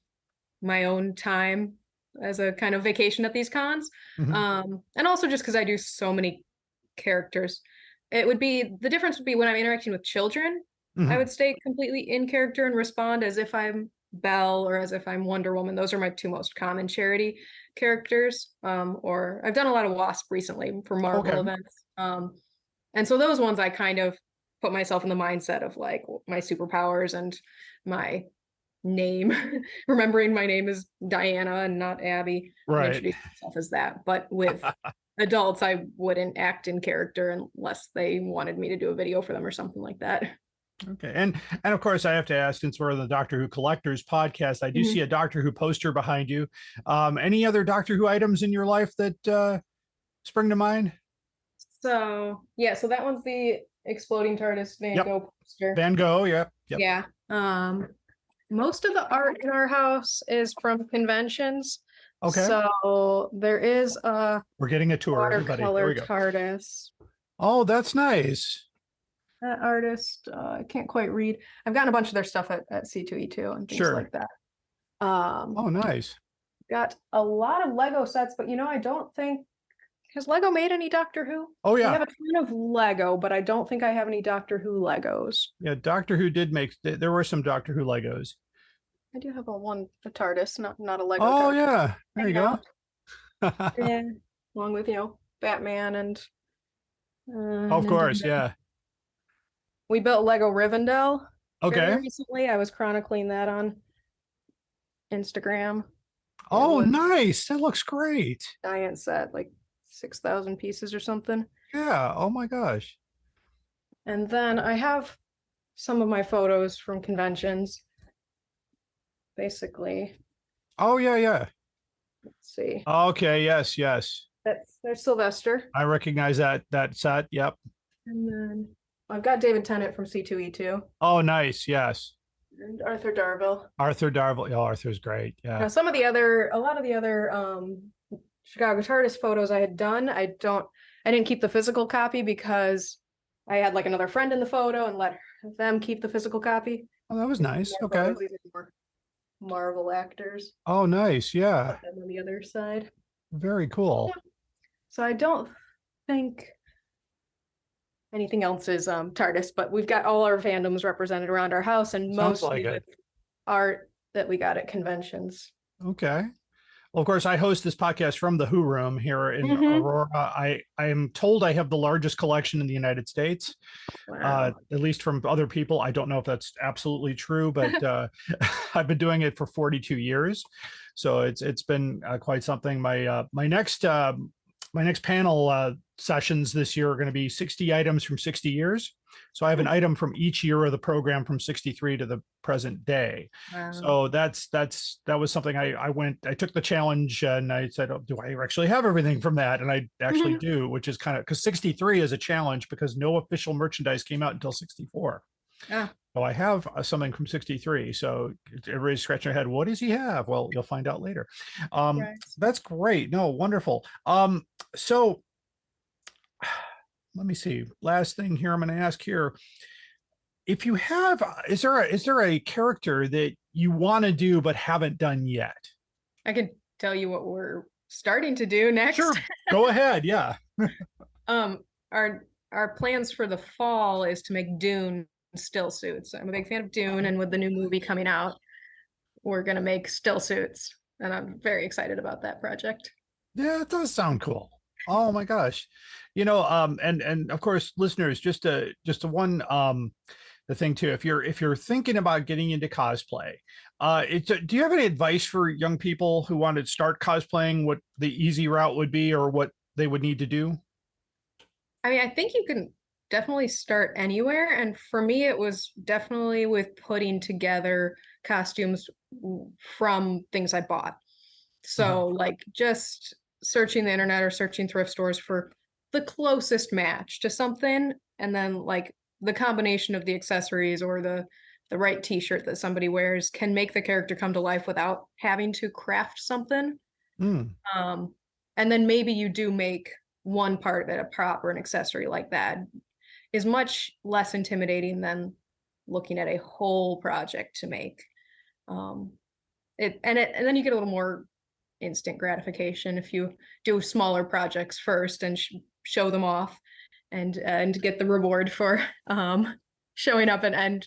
my own time as a kind of vacation at these cons. And also just because I do so many characters. The difference would be when I'm interacting with children, I would stay completely in character and respond as if I'm Belle or as if I'm Wonder Woman. Those are my two most common charity characters. Or I've done a lot of Wasp recently for Marvel events. And so those ones I kind of put myself in the mindset of like my superpowers and my name, remembering my name is Diana and not Abby. Right. Introduce myself as that. But with adults, I wouldn't act in character unless they wanted me to do a video for them or something like that. Okay. And of course I have to ask, since we're on the Doctor Who Collectors podcast, I do see a Doctor Who poster behind you. Any other Doctor Who items in your life that spring to mind? So that one's the exploding TARDIS Van Gogh poster. Van Gogh, yep. Yeah. Most of the art in our house is from conventions. Okay. So there is a We're getting a tour, everybody. Here watercolor we go. TARDIS. Oh, that's nice. That artist, I can't quite read. I've gotten a bunch of their stuff at C2E2 and things Sure. like that. Oh, nice. Got a lot of Lego sets, but I don't think, has Lego made any Doctor Who? Oh, I yeah. have a ton of Lego, but I don't think I have any Doctor Who Legos. Yeah, Doctor Who did make, there were some Doctor Who Legos. I do have a TARDIS, not a Lego Oh, TARDIS. yeah. There you go. Yeah, along with, Batman and Of course, Nintendo. yeah. We built Lego Rivendell Okay. very recently. I was chronicling that on Instagram. Oh, was nice. That looks great. Giant set, like 6,000 pieces or something. Yeah. Oh my gosh. And then I have some of my photos from conventions. Basically, Oh yeah, yeah. let's see. Okay, yes, yes. There's Sylvester. I recognize that set. Yep. And then I've got David Tennant from C2E2 Oh, nice. Yes. and Arthur Darvill. Arthur Darvill. Oh, Arthur's great. Now, Yeah. a lot of the other Chicago TARDIS photos I had done, I didn't keep the physical copy because I had like another friend in the photo and let them keep the physical copy. Oh, that was nice. More Okay. photos, these are more Marvel actors. Oh, nice. Yeah. Put them on the other side. Very cool. So I don't think anything else is TARDIS, but we've got all our fandoms represented around our house and Sounds mostly like it. with art that we got at conventions. Okay. Well, of course, I host this podcast from the Who Room here in Mhm. Aurora. I am told I have the largest collection in the United States, Wow. at least from other people. I don't know if that's absolutely true, but I've been doing it for 42 years, so it's been quite something. My next panel sessions this year are going to be 60 items from 60 years. So I have an item from each year of the program from 63 to the present day. Wow. So that was something I took the challenge and I said, oh, do I actually have everything from that? And I actually do, which is kind of, because 63 is a challenge because no official merchandise came out until 64. Ah. So I have something from 63. So everybody's scratching their head. What does he have? Well, you'll find out later. Right. That's great. No, wonderful. So let me see. Last thing here I'm going to ask here. If you have, is there a character that you want to do but haven't done yet? I can tell you what we're starting to do next. Sure. Go ahead. Yeah. Our plans for the fall is to make Dune still suits. I'm a big fan of Dune, and with the new movie coming out, we're gonna make still suits, and I'm very excited about that project. Yeah, it does sound cool. Oh my gosh. And of course, listeners, just one the thing too, if you're thinking about getting into cosplay, do you have any advice for young people who want to start cosplaying, what the easy route would be or what they would need to do? I mean, I think you can definitely start anywhere, and for me it was definitely with putting together costumes from things I bought. So like just searching the internet or searching thrift stores for the closest match to something, and then like the combination of the accessories or the right t-shirt that somebody wears can make the character come to life without having to craft something. And then maybe you do make one part of it, a prop or an accessory like that, is much less intimidating than looking at a whole project to make. And then you get a little more instant gratification if you do smaller projects first and show them off and get the reward for showing up and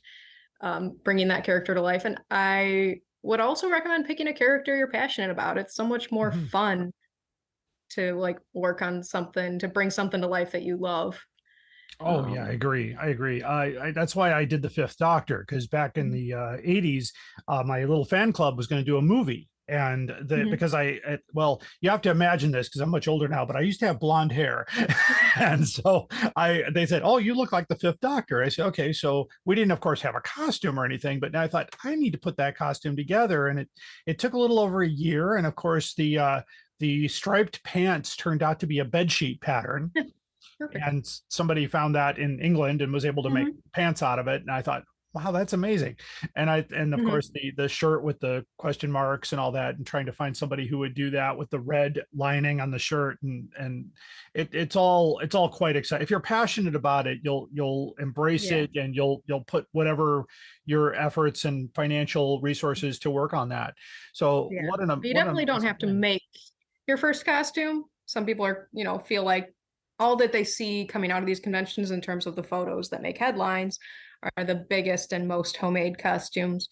bringing that character to life. And I would also recommend picking a character you're passionate about. It's so much more fun to like work on something, to bring something to life that you love. Oh yeah, I agree. I that's why I did the Fifth Doctor, because back in the 80s, my little fan club was going to do a movie. And because well, you have to imagine this because I'm much older now, but I used to have blonde hair. And so they said, oh, you look like the Fifth Doctor. I said, okay. So we didn't, of course, have a costume or anything, but now I thought I need to put that costume together. And it took a little over a year. And of course, the striped pants turned out to be a bedsheet pattern. And somebody found that in England and was able to make pants out of it. And I thought, Wow, that's amazing. And of Mhm. course the shirt with the question marks and all that, and trying to find somebody who would do that with the red lining on the shirt, and it's all quite exciting. If you're passionate about it, you'll embrace Yeah. it, and you'll put whatever your efforts and financial resources to work on that. So Yeah. what But you what an definitely don't amazing have to thing. make your first costume. Some people are, feel like all that they see coming out of these conventions in terms of the photos that make headlines are the biggest and most homemade costumes,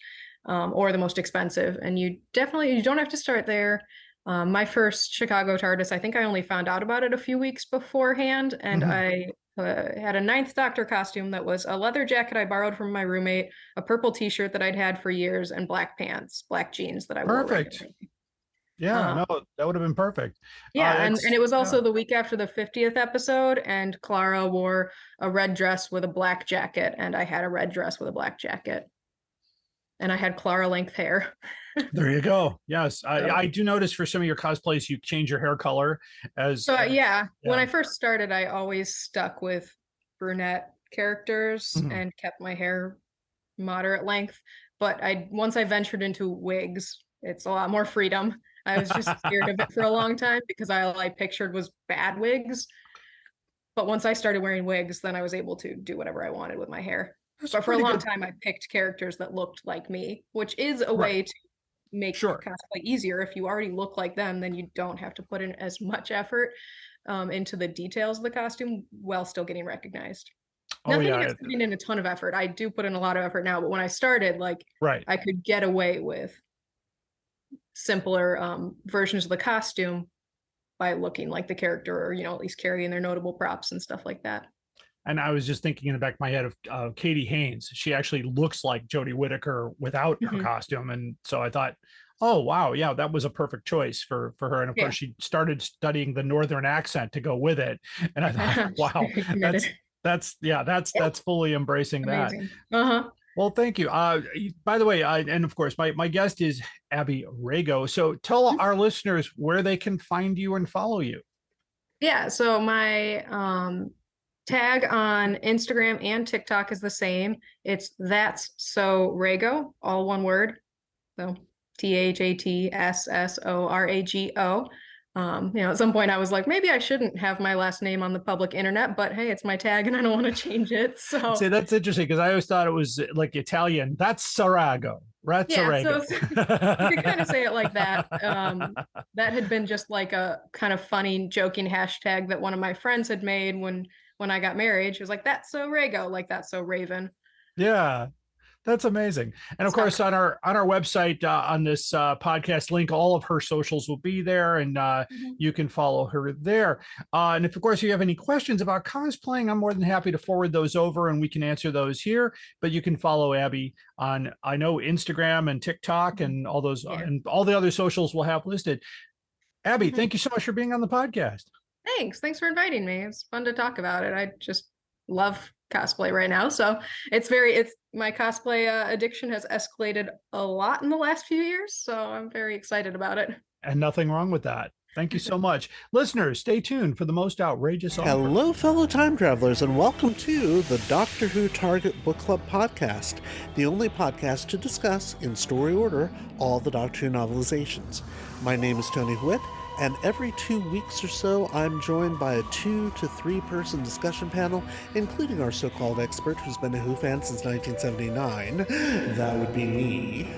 or the most expensive. And you don't have to start there. My first Chicago TARDIS, I think I only found out about it a few weeks beforehand, and Mhm. I had a Ninth Doctor costume that was a leather jacket I borrowed from my roommate, a purple T-shirt that I'd had for years, and black pants, black jeans that I wore Perfect. regularly. Yeah, Um, no, that would have been perfect. yeah, and That's it was yeah. also the week after the 50th episode, and Clara wore a red dress with a black jacket, and I had a red dress with a black jacket, and I had Clara length hair. There you go. Yes, So, I do notice for some of your cosplays, you change your hair color as yeah, when yeah. I first started, I always stuck with brunette characters Mhm. and kept my hair moderate length. But once I ventured into wigs, it's a lot more freedom. I was just scared of it for a long time because all I pictured was bad wigs. But once I started wearing wigs, then I was able to do whatever I wanted with my hair. That's a But for a pretty long good. time, I picked characters that looked like me, which is a Right. way to make Sure. cosplay easier. If you already look like them, then you don't have to put in as much effort into the details of the costume while still getting recognized. Oh Nothing yeah. against putting in a ton of effort. I do put in a lot of effort now, but when I started, like, Right. I could get away with simpler versions of the costume by looking like the character, or at least carrying their notable props and stuff like that. And I was just thinking in the back of my head of Katie Haynes. She actually looks like Jodie Whittaker without her Mhm. costume, and so I thought, oh wow, yeah, that was a perfect choice for her. And of Yeah. course, she started studying the northern accent to go with it, and I thought, She's wow, very committed. that's fully embracing that. Amazing. Uh-huh. Well, thank you. By the way, and of course, my guest is Abbi Rago. So tell our listeners where they can find you and follow you. Yeah, so my tag on Instagram and TikTok is the same. It's That's So Rago, all one word. So THATSSORAGO. At some point I was like, maybe I shouldn't have my last name on the public internet, but hey, it's my tag and I don't want to change it. So See, that's interesting because I always thought it was like Italian. That's Sarago. yeah, Razzarago. you could kind of say it like that. That had been just like a kind of funny, joking hashtag that one of my friends had made when I got married. She was like, "That's so Rago," like that's so Raven. Yeah, that's amazing. And of Stuck. course, on our website, on this podcast link, all of her socials will be there, and Mhm. you can follow her there. And if, of course, you have any questions about cosplaying, I'm more than happy to forward those over, and we can answer those here. But you can follow Abbi on, I know, Instagram and TikTok, and all those, Yeah. and all the other socials we'll have listed. Abbi, Mhm. thank you so much for being on the podcast. Thanks for inviting me. It's fun to talk about it. I just love cosplay right now, so it's my cosplay addiction has escalated a lot in the last few years, so I'm very excited about it. And nothing wrong with that. Thank you so much. Listeners, stay tuned for the most outrageous offer. Hello, fellow time travelers, and welcome to the Doctor Who Target Book Club podcast, the only podcast to discuss, in story order, all the Doctor Who novelizations. My name is Tony Whitt, and every 2 weeks or so, I'm joined by a 2 to 3 person discussion panel, including our so-called expert who's been a Who fan since 1979. That would be me.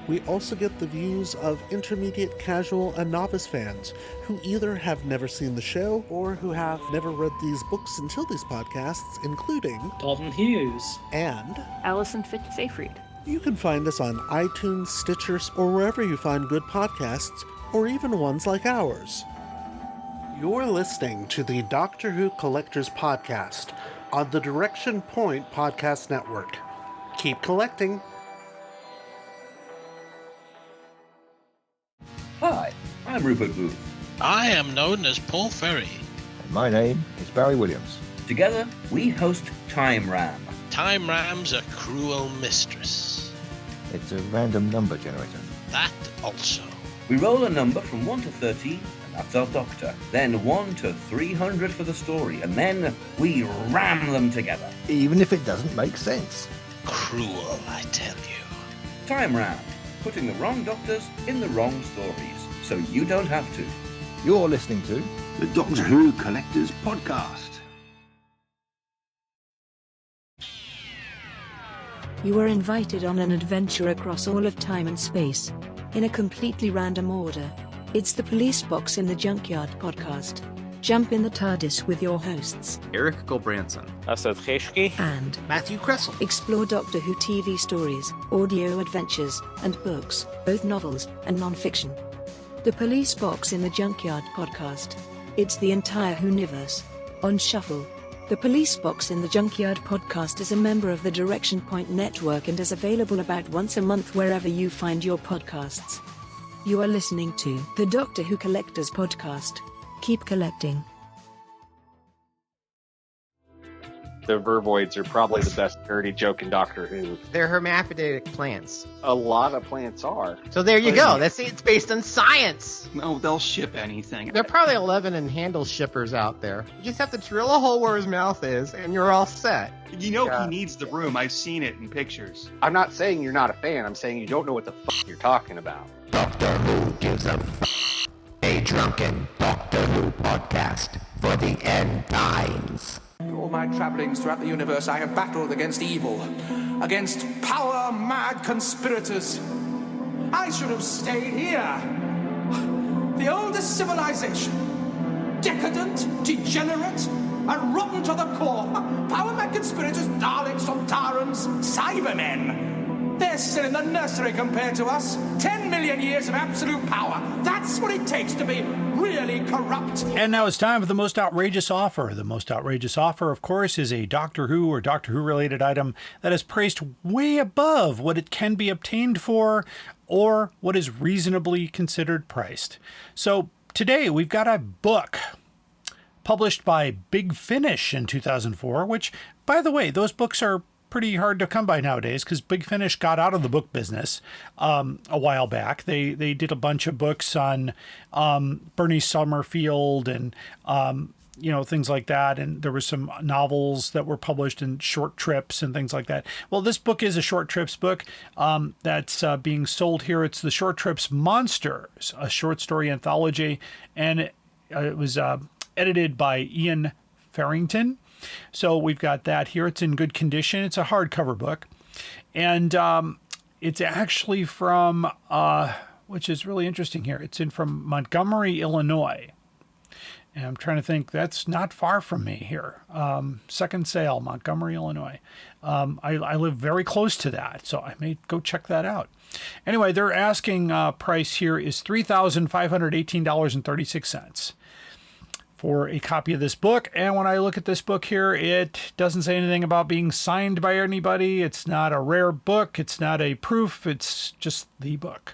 We also get the views of intermediate, casual, and novice fans who either have never seen the show or who have never read these books until these podcasts, including Dalton Hughes and Allison Fitz-Seyfried. You can find us on iTunes, Stitcher, or wherever you find good podcasts, or even ones like ours. You're listening to the Doctor Who Collectors Podcast on the Direction Point Podcast Network. Keep collecting. Hi, I'm Rupert Booth. I am known as Paul Ferry. And my name is Barry Williams. Together, we host Time Ram. Time Ram's a cruel mistress. It's a random number generator. That also. We roll a number from 1 to 30, and that's our doctor. Then 1 to 300 for the story, and then we ram them together. Even if it doesn't make sense. cruel, I tell you. Time Round, putting the wrong doctors in the wrong stories, so you don't have to. You're listening to the Doctor Who Collectors Podcast. You are invited on an adventure across all of time and space, in a completely random order. It's the Police Box in the Junkyard podcast. Jump in the TARDIS with your hosts, Eric Gulbranson, Asad Kheshki, and Matthew Kressel. Explore Doctor Who TV stories, audio adventures, and books, both novels and non-fiction. The Police Box in the Junkyard podcast. It's the entire Whoniverse on shuffle. The Police Box in the Junkyard podcast is a member of the Direction Point Network and is available about once a month wherever you find your podcasts. You are listening to the Doctor Who Collectors Podcast. Keep collecting. The Vervoids are probably the best dirty joke in Doctor Who. They're hermaphroditic plants. A lot of plants are. So there you go. It's based on science. No, they'll ship anything. There are probably 11 and handle shippers out there. You just have to drill a hole where his mouth is, and you're all set. You know he needs the room. I've seen it in pictures. I'm not saying you're not a fan. I'm saying you don't know what the fuck you're talking about. Doctor Who gives a drunken Doctor Who podcast for the end times. All my travellings throughout the universe, I have battled against evil, against power-mad conspirators. I should have stayed here. The oldest civilization. Decadent, degenerate, and rotten to the core. Power-mad conspirators, Daleks, Sontarans, Cybermen. They're still in the nursery compared to us. 10 million years of absolute power. That's what it takes to be really corrupt. And now it's time for the most outrageous offer. The most outrageous offer, of course, is a Doctor Who or Doctor Who related item that is priced way above what it can be obtained for or what is reasonably considered priced. So today we've got a book published by Big Finish in 2004, which, by the way, those books are pretty hard to come by nowadays because Big Finish got out of the book business a while back. They did a bunch of books on Bernie Summerfield and things like that, and there were some novels that were published in short trips and things like that. Well, this book is a short trips book that's being sold here. It's the Short Trips Monsters, a short story anthology, and it was edited by Ian Farrington. So we've got that here. It's in good condition. It's a hardcover book. And it's actually from, which is really interesting here, it's from Montgomery, Illinois. And I'm trying to think, that's not far from me here. Second Sale, Montgomery, Illinois. I live very close to that, so I may go check that out. Anyway, their asking price here is $3,518.36. for a copy of this book. And when I look at this book here, it doesn't say anything about being signed by anybody. It's not a rare book. It's not a proof. It's just the book.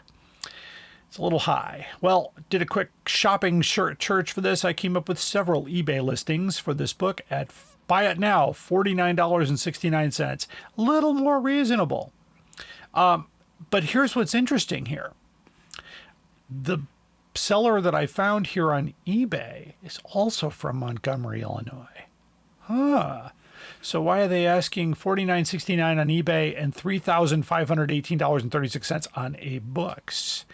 It's a little high. Well, did a quick shopping search for this. I came up with several eBay listings for this book at buy it now, $49.69. A little more reasonable. But here's what's interesting here. The seller that I found here on eBay is also from Montgomery, Illinois. So why are they asking $49.69 on eBay and $3,518.36 on A-Books?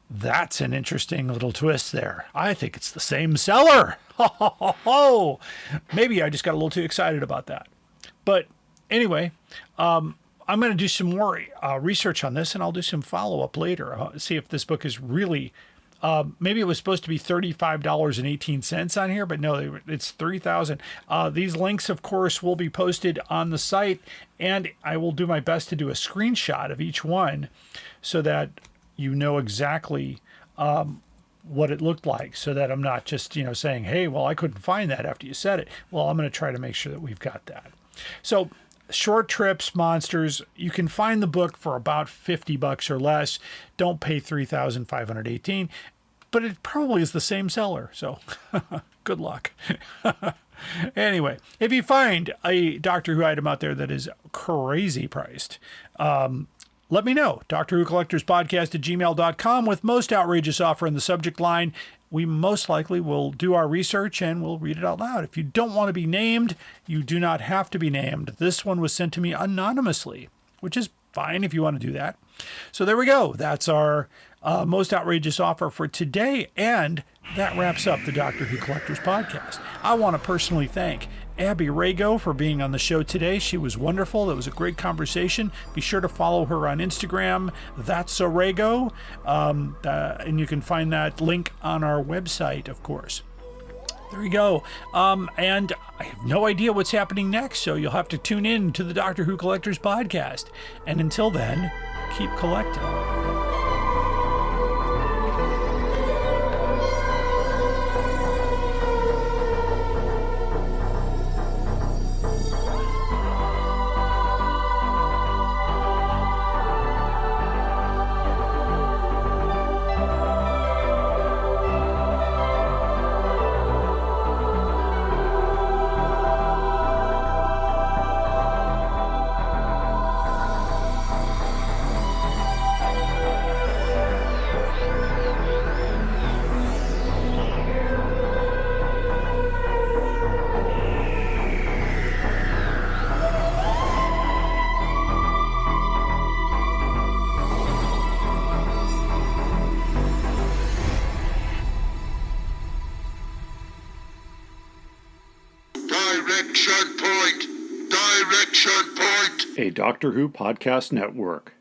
That's an interesting little twist there. I think it's the same seller. Maybe I just got a little too excited about that. But anyway, I'm going to do some more research on this, and I'll do some follow-up later. See if this book is really... maybe it was supposed to be $35.18 on here, but no, it's $3,000. These links, of course, will be posted on the site, and I will do my best to do a screenshot of each one so that you know exactly what it looked like, so that I'm not just saying, hey, well, I couldn't find that after you said it. Well, I'm going to try to make sure that we've got that. So Short Trips Monsters, you can find the book for about $50 or less. Don't pay $3,518, but it probably is the same seller, so good luck. Anyway, if you find a Doctor Who item out there that is crazy priced, let me know. Doctor Who Collectors Podcast at gmail.com with most outrageous offer in the subject line. we most likely will do our research and we'll read it out loud. If you don't want to be named, you do not have to be named. This one was sent to me anonymously, which is fine if you want to do that. So there we go. That's our most outrageous offer for today. And that wraps up the Doctor Who Collectors podcast. I want to personally thank Abbi Rago for being on the show today. She was wonderful. It was a great conversation. Be sure to follow her on Instagram. That's a Rago. And you can find that link on our website, of course. There you go. And I have no idea what's happening next, so you'll have to tune in to the Doctor Who Collectors podcast. And until then, keep collecting. Direction point! Direction point! A Doctor Who Podcast Network.